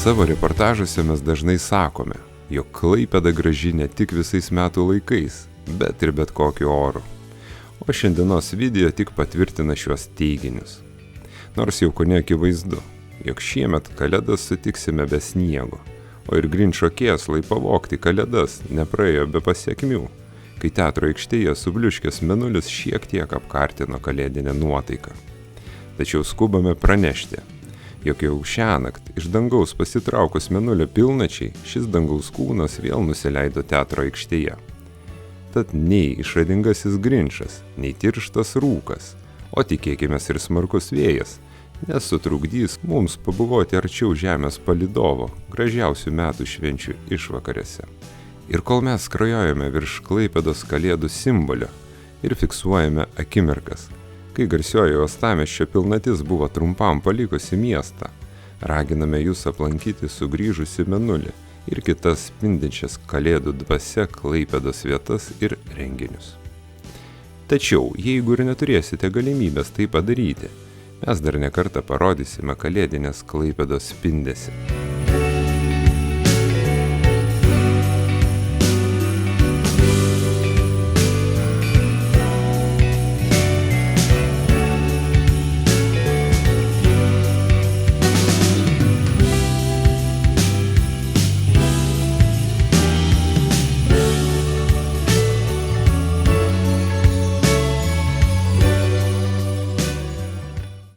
Savo reportažuose mes dažnai sakome, jog Klaipėda graži ne tik visais metų laikais, bet ir bet kokiu oru. O šiandienos video tik patvirtina šiuos teiginius. Nors jau kone akivaizdu, jog šiemet kalėdas sutiksime be sniego, o ir Grinčo kėslai pavogti kalėdas nepraėjo be pasiekmių, kai teatro aikštėje subliuškęs mėnulis šiek tiek apkartino kalėdinę nuotaiką. Tačiau skubame pranešti, jog jau šiąnakt iš dangaus pasitraukus mėnulio pilnačiai, šis dangaus kūnas vėl nusileido teatro aikštėje. Tad nei išradingasis Grinčas, nei tirštas rūkas, o tikėkimės ir smarkus vėjas, nesutrukdys mums pabuvoti arčiau žemės palydovo gražiausių metų švenčių išvakarėse. Ir kol mes skrajojame virš Klaipėdos kalėdų simbolio ir fiksuojame akimirkas, kai garsioji uostamiesčio pilnatis buvo trumpam palikusi miestą, raginame jūs aplankyti sugrįžusi mėnulį ir kitas spindinčias kalėdų dvasia Klaipėdos vietas ir renginius. Tačiau, jeigu ir neturėsite galimybės tai padaryti, mes dar nekartą parodysime kalėdinės Klaipėdos spindesį.